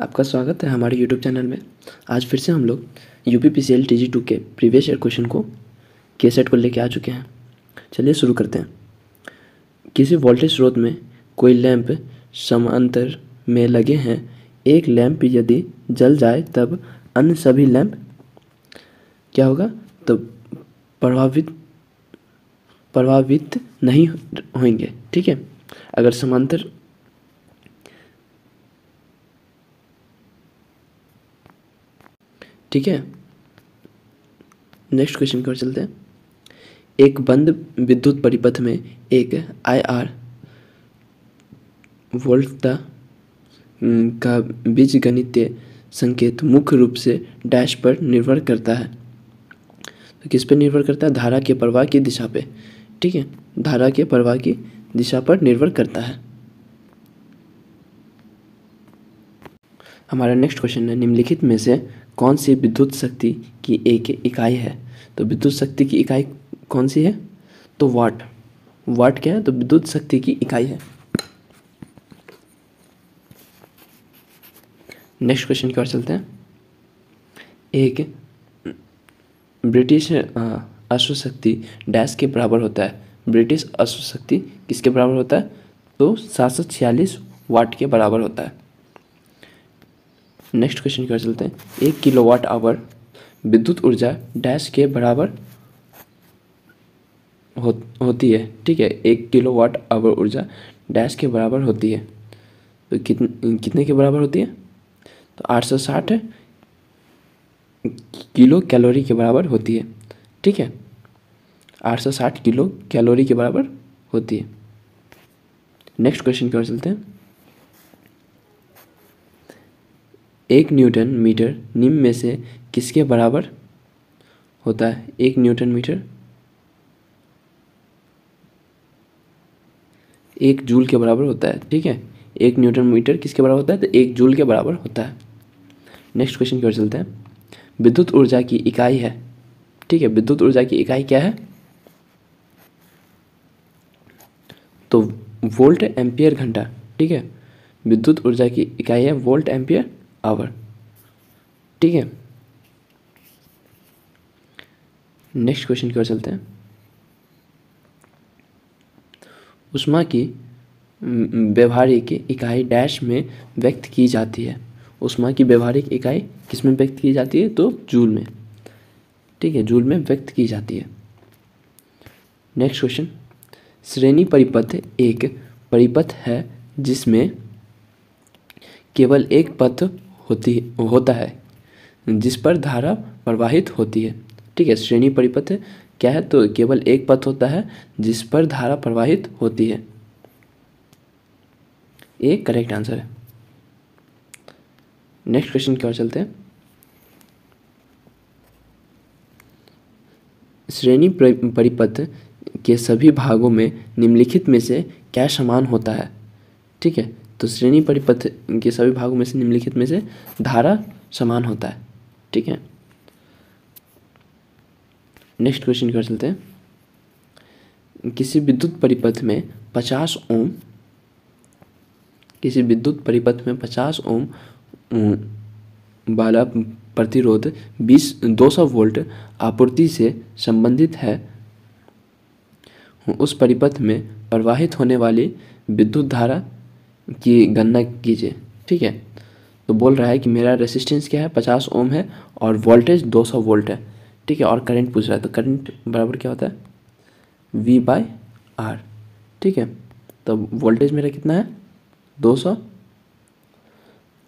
आपका स्वागत है हमारे यूट्यूब चैनल में। आज फिर से हम लोग UPPCL TG2 के प्रीवियस ईयर क्वेश्चन को के सेट को लेके आ चुके हैं। चलिए शुरू करते हैं। किसी वोल्टेज स्रोत में कोई लैंप समांतर में लगे हैं। एक लैंप यदि जल जाए तब अन्य सभी लैंप क्या होगा? तो प्रभावित नहीं होंगे। ठीक है, अगर समांतर ठीक है, नेक्स्ट क्वेश्चन की ओर चलते हैं। एक बंद विद्युत परिपथ में एक IR वोल्टता का बीजगणितीय संकेत मुख्य रूप से डैश पर निर्भर करता है। तो किस पर निर्भर करता है? धारा के प्रवाह की दिशा पे। ठीक है, धारा के प्रवाह की दिशा पर निर्भर करता है। हमारा नेक्स्ट क्वेश्चन है, निम्नलिखित में से कौन सी विद्युत शक्ति की एक इकाई है? तो विद्युत शक्ति की इकाई कौन सी है? तो वाट। वाट क्या है? तो विद्युत शक्ति की इकाई है। नेक्स्ट क्वेश्चन की ओर चलते हैं। एक ब्रिटिश अश्वशक्ति डैश के बराबर होता है। ब्रिटिश अश्वशक्ति किसके बराबर होता है? तो 746 वाट के बराबर होता है। नेक्स्ट क्वेश्चन की ओर चलते हैं। 1 किलोवाट आवर विद्युत ऊर्जा डैश के बराबर होती है। ठीक है, 1 किलोवाट आवर ऊर्जा डैश के बराबर होती है। तो कितने के बराबर होती है? तो 860 किलो कैलोरी के बराबर होती है। ठीक है, 860 किलो कैलोरी के बराबर होती है। नेक्स्ट क्वेश्चन की ओर चलते हैं। 1 न्यूटन मीटर निम्न में से किसके बराबर होता है? 1 न्यूटन मीटर 1 जूल के बराबर होता है। ठीक है, 1 न्यूटन मीटर किसके बराबर होता है? तो 1 जूल के बराबर होता है। नेक्स्ट क्वेश्चन की ओर चलते हैं। विद्युत ऊर्जा की इकाई है। ठीक है, विद्युत ऊर्जा की इकाई क्या है? तो वोल्ट एम्पियर घंटा। ठीक है, विद्युत ऊर्जा की इकाई है वोल्ट एम्पियर आवर। ठीक है, नेक्स्ट क्वेश्चन की ओर चलते हैं। ऊष्मा की व्यवहारिक इकाई डैश में व्यक्त की जाती है। ऊष्मा की व्यवहारिक इकाई किस में व्यक्त की जाती है? तो जूल में। ठीक है, जूल में व्यक्त की जाती है। Next question. श्रेणी परिपथ एक परिपथ है जिसमें केवल एक पथ होता है जिस पर धारा प्रवाहित होती है। ठीक है, श्रेणी परिपथ क्या है? तो केवल एक पथ होता है जिस पर धारा प्रवाहित होती है। ये करेक्ट आंसर है। नेक्स्ट क्वेश्चन की ओर चलते हैं। श्रेणी परिपथ के सभी भागों में निम्नलिखित में से क्या समान होता है? ठीक है, तो श्रेणी परिपथ के सभी भागों में से निम्नलिखित में से धारा समान होता है। ठीक है, नेक्स्ट क्वेश्चन की ओर चलते हैं। किसी विद्युत परिपथ में 50 ओम वाला प्रतिरोध 200 वोल्ट आपूर्ति से संबंधित है। उस परिपथ में प्रवाहित होने वाली विद्युत धारा की गणना कीजिए। ठीक है, तो बोल रहा है कि मेरा रेसिस्टेंस क्या है? 50 ओम है और वोल्टेज 200 वोल्ट है। ठीक है, और करंट पूछ रहा है, तो करंट बराबर क्या होता है? V/R। ठीक है, तो वोल्टेज मेरा कितना है? 200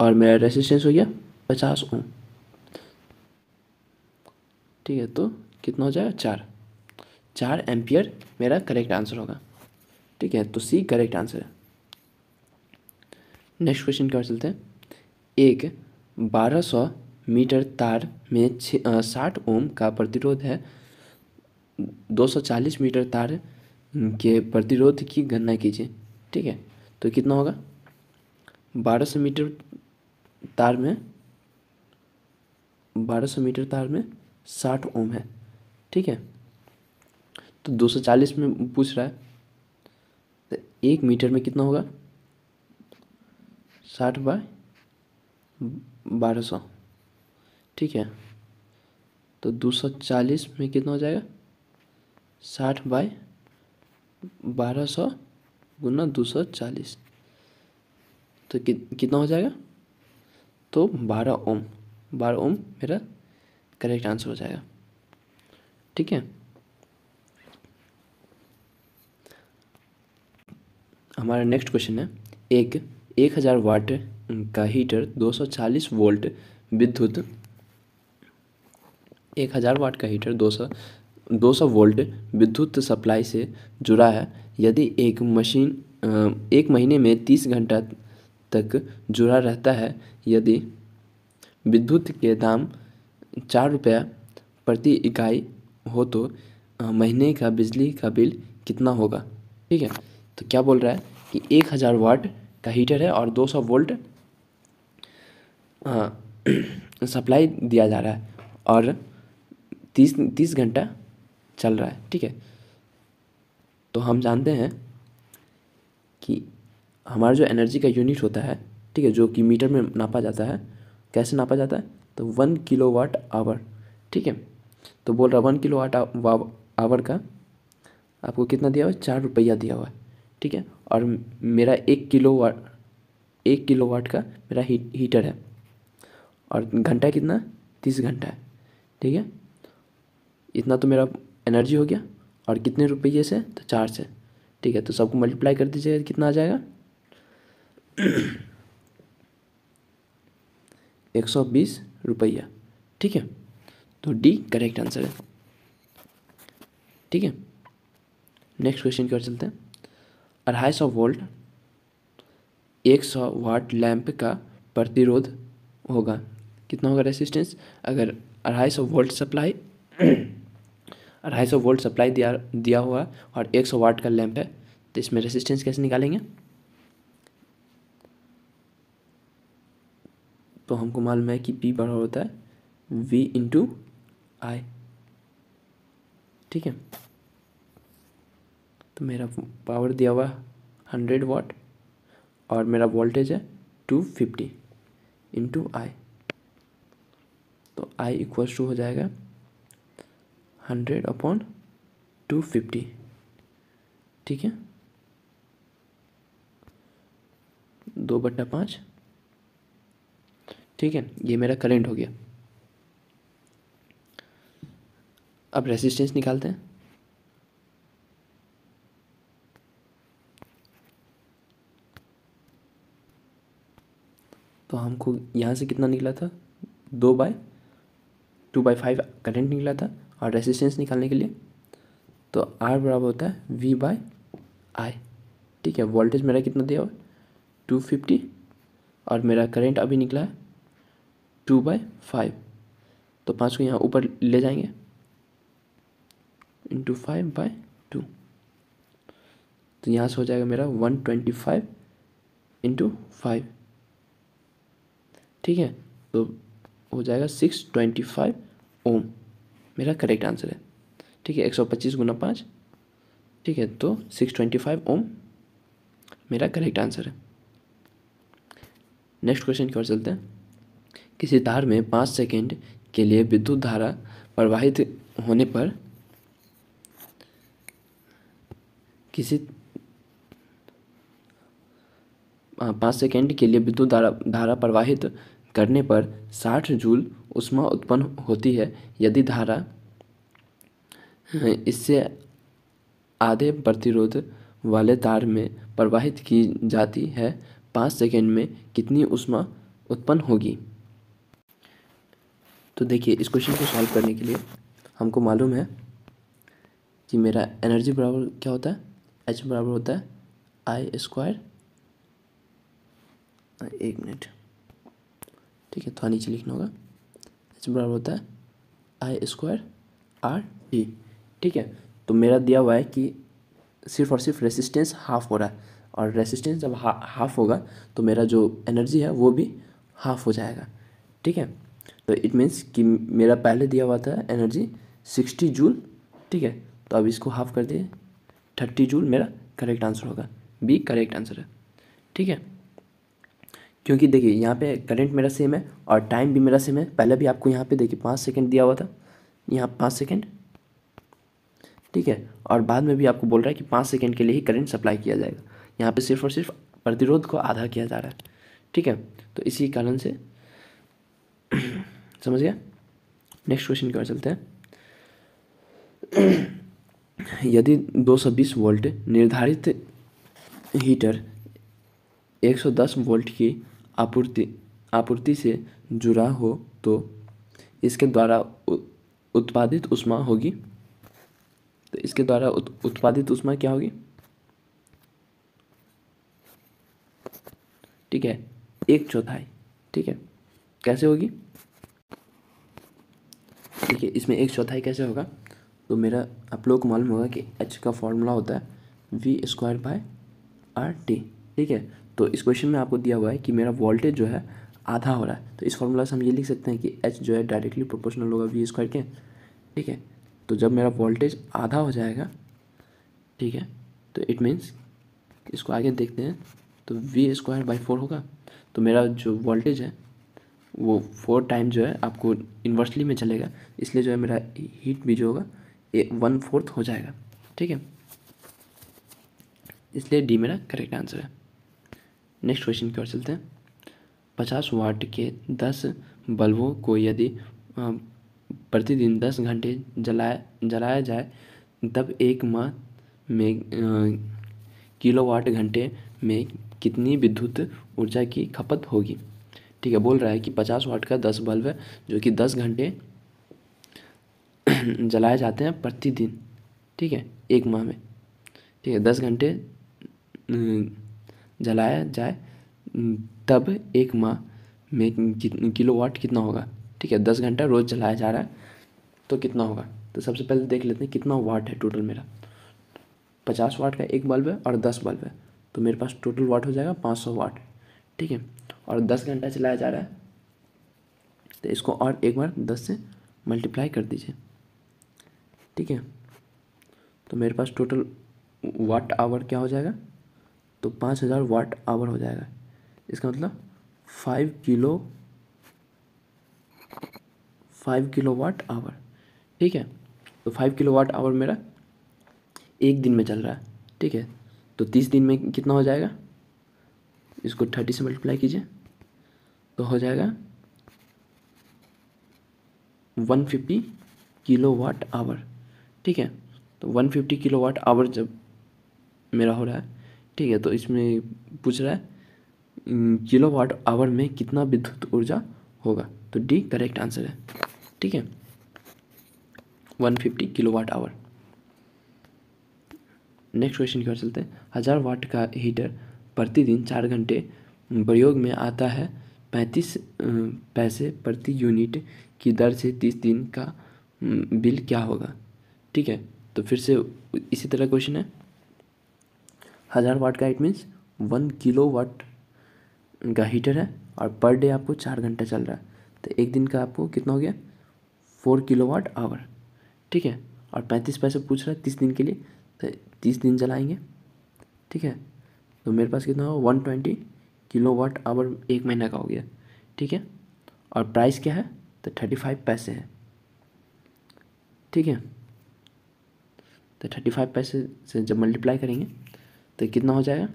और मेरा रेसिस्टेंस हो गया 50 ओम। ठीक है, तो कितना हो जाएगा? 4 एम्पियर मेरा करेक्ट आंसर होगा। ठीक है, तो C करेक्ट आंसर है। नेक्स्ट क्वेश्चन की ओर चलते हैं। एक 1200 मीटर तार में 60 ओम का प्रतिरोध है। 240 मीटर तार के प्रतिरोध की गणना कीजिए। ठीक है, तो कितना होगा? 1200 मीटर तार में 60 ओम है। ठीक है, तो 240 में पूछ रहा है, तो 1 मीटर में कितना होगा? 60 बाय 1200, ठीक है। तो 240 में कितना हो जाएगा, 60/1200 गुना 240, तो कितना हो जाएगा, तो 12 ओम। 12 ओम मेरा करेक्ट आंसर हो जाएगा, ठीक है। हमारा नेक्स्ट क्वेश्चन है, एक 1000 वाट का हीटर 240 वोल्ट विद्युत 1000 वाट का हीटर 200 वोल्ट विद्युत सप्लाई से जुड़ा है। यदि एक महीने में 30 घंटा तक जुड़ा रहता है, यदि विद्युत के दाम 4 रुपया प्रति इकाई हो, तो महीने का बिजली का बिल कितना होगा, ठीक है। तो क्या बोल रहा है कि 1000 वाट का हीटर है और 200 वोल्ट सप्लाई दिया जा रहा है और 30 घंटा चल रहा है, ठीक है। तो हम जानते हैं कि हमारा जो एनर्जी का यूनिट होता है, ठीक है, जो कि मीटर में नापा जाता है, कैसे नापा जाता है, तो 1 किलोवाट आवर, ठीक है। तो बोल रहा 1 किलोवाट आवर का आपको कितना दिया हुआ है, 4 रुपया दिया हुआ है, ठीक है। और मेरा 1 किलोवाट का मेरा हीटर है और घंटा कितना, 30 घंटा है, ठीक है। इतना तो मेरा एनर्जी हो गया और कितने रुपये से, तो 4 से, ठीक है। तो सबको मल्टीप्लाई कर दीजिएगा, कितना आ जाएगा 120 रुपया, ठीक है। तो डी करेक्ट आंसर है, ठीक है। नेक्स्ट क्वेश्चन की ओर चलते हैं। 250 वोल्ट 100 वाट लैंप का प्रतिरोध होगा, कितना होगा रेसिस्टेंस। अगर 250 वोल्ट सप्लाई 250 वोल्ट सप्लाई दिया हुआ और 100 वाट का लैंप है, तो इसमें रेसिस्टेंस कैसे निकालेंगे। तो हमको मालूम है कि P बराबर होता है V × I, ठीक है। तो मेरा पावर दिया हुआ 100 वाट और मेरा वोल्टेज है 250 × I, तो I इक्वल्स टू हो जाएगा 100/250, ठीक है, 2/5, ठीक है। ये मेरा करंट हो गया। अब रेसिस्टेंस निकालते हैं। तो हमको यहाँ से कितना निकला था, 2/5 करंट निकला था। और रेसिस्टेंस निकालने के लिए तो R बराबर होता है V/I, ठीक है। वोल्टेज मेरा कितना दिया हुआ 250 और मेरा करंट अभी निकला है 2/5, तो 5 को यहाँ ऊपर ले जाएंगे × 5/2, तो यहाँ से हो जाएगा मेरा 125 × 5, ठीक है। तो हो जाएगा 625 ओम, मेरा करेक्ट आंसर है, ठीक है। 125 × 5, ठीक है, तो 625 ओम मेरा करेक्ट आंसर है। नेक्स्ट क्वेश्चन की ओर चलते हैं। किसी तार में 5 सेकेंड के लिए विद्युत धारा प्रवाहित होने पर 5 सेकेंड के लिए विद्युत धारा प्रवाहित करने पर 60 जूल ऊष्मा उत्पन्न होती है। यदि धारा इससे आधे प्रतिरोध वाले तार में प्रवाहित की जाती है, 5 सेकेंड में कितनी ऊष्मा उत्पन्न होगी। तो देखिए, इस क्वेश्चन को सॉल्व करने के लिए हमको मालूम है कि मेरा एनर्जी बराबर क्या होता है, H बराबर होता है I², एक मिनट, ठीक है, थोड़ा नीचे लिखना होगा। H बराबर होता है I²RT, ठीक है। तो मेरा दिया हुआ है कि सिर्फ और सिर्फ रेसिस्टेंस हाफ हो रहा है, और रेसिस्टेंस जब हाफ होगा तो मेरा जो एनर्जी है वो भी हाफ हो जाएगा, ठीक है। तो इट मीन्स कि मेरा पहले दिया हुआ था एनर्जी 60 जूल, ठीक है। तो अब इसको हाफ कर दिए 30 जूल, मेरा करेक्ट आंसर होगा, बी करेक्ट आंसर है, ठीक है। क्योंकि देखिए यहाँ पे करंट मेरा सेम है और टाइम भी मेरा सेम है। पहले भी आपको यहाँ पे देखिए 5 सेकंड दिया हुआ था, यहाँ 5 सेकंड, ठीक है। और बाद में भी आपको बोल रहा है कि 5 सेकंड के लिए ही करंट सप्लाई किया जाएगा। यहाँ पे सिर्फ और सिर्फ प्रतिरोध को आधा किया जा रहा है, ठीक है। तो इसी कारण से समझ गया। नेक्स्ट क्वेश्चन की ओर चलते हैं। यदि 220 वोल्ट निर्धारित हीटर 110 वोल्ट की आपूर्ति से जुड़ा हो तो इसके द्वारा उत्पादित ऊष्मा होगी। तो इसके द्वारा उत्पादित ऊष्मा क्या होगी? ठीक है, 1/4। ठीक है, कैसे होगी? देखिए इसमें 1/4 कैसे होगा? तो मेरा आप लोग को मालूम होगा कि H का फॉर्मूला होता है V²/RT। ठीक है, तो इस क्वेश्चन में आपको दिया हुआ है कि मेरा वोल्टेज जो है आधा हो रहा है। तो इस फॉर्मूला से हम ये लिख सकते हैं कि H जो है डायरेक्टली प्रोपोर्शनल होगा V² के। ठीक है, तो जब मेरा वोल्टेज आधा हो जाएगा, ठीक है, तो इट मीन्स इसको आगे देखते हैं, तो V²/4 होगा। तो मेरा जो वोल्टेज है वो 4 टाइम जो है आपको इन्वर्सली में चलेगा, इसलिए जो है मेरा हीट भी जो होगा 1/4 हो जाएगा। ठीक है, इसलिए डी मेरा करेक्ट आंसर है। नेक्स्ट क्वेश्चन की ओर चलते हैं। 50 वाट के 10 बल्बों को यदि प्रतिदिन 10 घंटे जलाया जाए तब एक माह में किलोवाट घंटे में कितनी विद्युत ऊर्जा की खपत होगी। ठीक है, बोल रहा है कि 50 वाट का 10 बल्ब है जो कि 10 घंटे जलाए जाते हैं प्रतिदिन। ठीक है, एक माह में। ठीक है, 10 घंटे जलाया जाए तब एक माह में किलोवाट कितना होगा। ठीक है, 10 घंटा रोज़ जलाया जा रहा है तो कितना होगा। तो सबसे पहले देख लेते हैं कितना वाट है टोटल मेरा। 50 वाट का एक बल्ब है और 10 बल्ब है, तो मेरे पास टोटल वाट हो जाएगा 500 वाट। ठीक है, और 10 घंटा चलाया जा रहा है, तो इसको और एक बार 10 से मल्टीप्लाई कर दीजिए। ठीक है, तो मेरे पास टोटल वाट आवर क्या हो जाएगा, तो 5000 वाट आवर हो जाएगा। इसका मतलब 5 किलो वाट आवर। ठीक है, तो 5 किलो वाट आवर मेरा एक दिन में चल रहा है। ठीक है, तो 30 दिन में कितना हो जाएगा, इसको 30 से मल्टीप्लाई कीजिए तो हो जाएगा 150 किलो वाट आवर। ठीक है, तो 150 किलो वाट आवर जब मेरा हो रहा है, ठीक है, तो इसमें पूछ रहा है किलो वाट आवर में कितना विद्युत ऊर्जा होगा, तो डी करेक्ट आंसर है। ठीक है, 150 kilowatt hour. Next question की ओर चलते हैं। 1000 वाट का हीटर प्रतिदिन 4 घंटे प्रयोग में आता है 35 पैसे प्रति यूनिट की दर से 30 दिन का बिल क्या होगा। ठीक है, तो फिर से इसी तरह क्वेश्चन है। 1000 वाट का इट मीन्स 1 किलो वाट का हीटर है और पर डे आपको 4 घंटा चल रहा है, तो एक दिन का आपको कितना हो गया 4 किलो वाट आवर। ठीक है, और 35 पैसे पूछ रहा है 30 दिन के लिए, तो 30 दिन जलाएंगे। ठीक है, तो मेरे पास कितना होगा 120 किलो वाट आवर एक महीना का हो गया। ठीक है, और प्राइस क्या है, तो 35 पैसे है। ठीक है, तो 35 पैसे से जब मल्टीप्लाई करेंगे तो कितना हो जाएगा,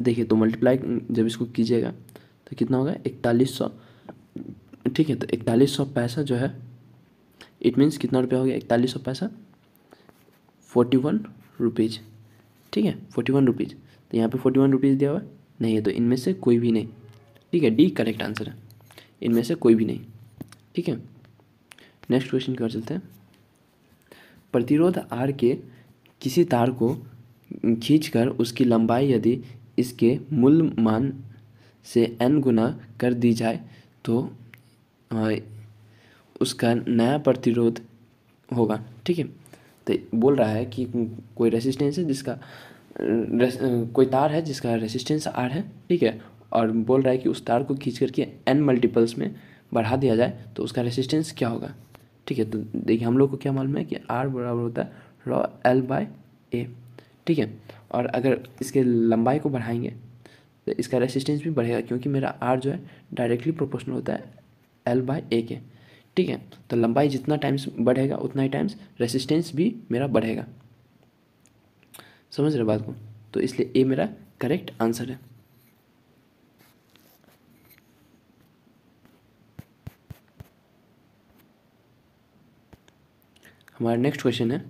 देखिए तो मल्टीप्लाई जब इसको कीजिएगा तो कितना होगा 4100। ठीक है, तो 4100 पैसा जो है इट मीन्स कितना रुपया हो गया 4100 पैसा 41 रुपीज़। ठीक है, 41 रुपीज़, तो यहाँ पे 41 रुपीज़ दिया हुआ नहीं है, तो इनमें से कोई भी नहीं। ठीक है, डी करेक्ट आंसर है, इनमें से कोई भी नहीं। ठीक है, नेक्स्ट क्वेश्चन की ओर चलते हैं। प्रतिरोध आर के किसी तार को खींचकर उसकी लंबाई यदि इसके मूल मान से n गुना कर दी जाए तो उसका नया प्रतिरोध होगा। ठीक है, तो बोल रहा है कि कोई रेसिस्टेंस है जिसका कोई तार है जिसका रेसिस्टेंस R है। ठीक है, और बोल रहा है कि उस तार को खींच करके n मल्टीपल्स में बढ़ा दिया जाए तो उसका रेसिस्टेंस क्या होगा। ठीक है, तो देखिए हम लोग को क्या मालूम है कि R बराबर होता है रॉ L/A, ठीक है। और अगर इसके लंबाई को बढ़ाएंगे तो इसका रेसिस्टेंस भी बढ़ेगा, क्योंकि मेरा R जो है डायरेक्टली प्रोपोर्शनल होता है L/A के, ठीक है। तो लंबाई जितना टाइम्स बढ़ेगा उतना ही टाइम्स रेसिस्टेंस भी मेरा बढ़ेगा। समझ रहे बात को? तो इसलिए ए मेरा करेक्ट आंसर है। हमारा नेक्स्ट क्वेश्चन है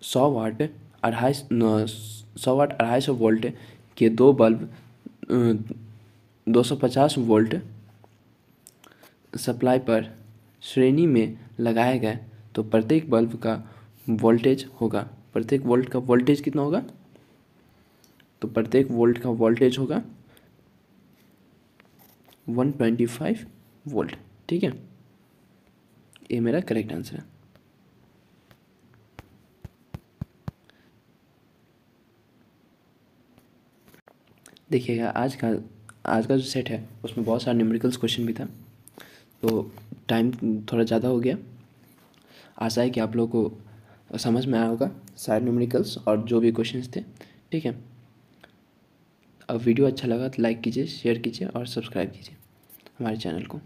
100 वाट 250 वोल्ट के दो बल्ब 250 वोल्ट सप्लाई पर श्रेणी में लगाए गए तो प्रत्येक बल्ब का वोल्टेज होगा, प्रत्येक वोल्ट का वोल्टेज कितना होगा? तो प्रत्येक वोल्ट का वोल्टेज होगा 125 वोल्ट, ठीक है। ये मेरा करेक्ट आंसर है। देखिएगा आज का जो सेट है उसमें बहुत सारे न्यूमेरिकल्स क्वेश्चन भी था, तो टाइम थोड़ा ज़्यादा हो गया। आशा है कि आप लोगों को समझ में आया होगा सारे न्यूमेरिकल्स और जो भी क्वेश्चंस थे, ठीक है। अब वीडियो अच्छा लगा तो लाइक कीजिए, शेयर कीजिए और सब्सक्राइब कीजिए हमारे चैनल को।